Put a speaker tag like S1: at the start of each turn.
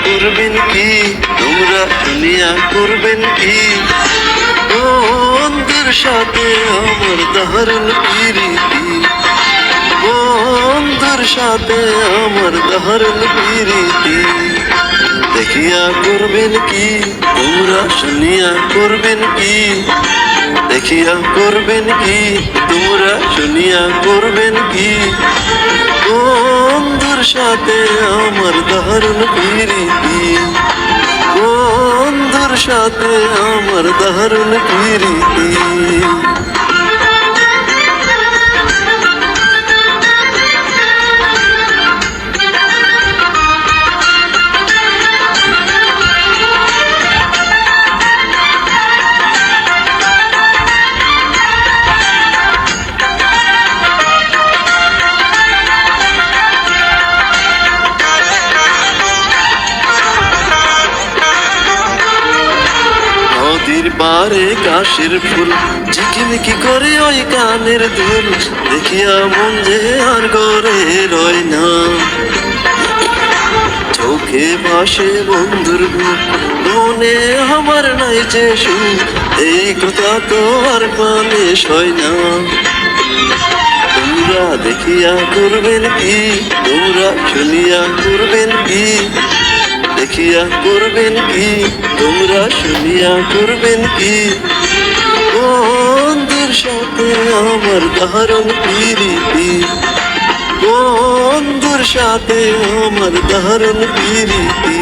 S1: করবেন কি তোমরা শুনিয়া করবেন কি বন্ধুর সাথে আমার দারুণ প্রীতি বন্ধুর সাথে আমার দারুণ প্রীতি দেখিয়া করবেন কি তোমরা শুনিয়া করবেন কি দেখিয়া করবেন কি তোমরা শুনিয়া করবেন কি বন্ধুর সাথে আমার দারুণ প্রীতি বন্ধুর সাথে আমার দারুণ প্রীতি নদীর পারে কাশের ফুল ঝিকিমিকি করে ওই কানের দুল দেখিয়া মন যে আর গড়ে রয় না চোখে ভাসে বন্ধুর মুখ মনে আমার নাই যে সুখ এই কথা তো আর পানে সয় না তোমরা দেখিয়া করবেন কি তোমরা শুনিয়া করবেন কি দেখিয়া করবেন কি তোমরা শুনিয়া করবেন কি বন্ধুর সাথে আমার দারুণ প্রীতি বন্ধুর সাথে আমার দারুণ প্রীতি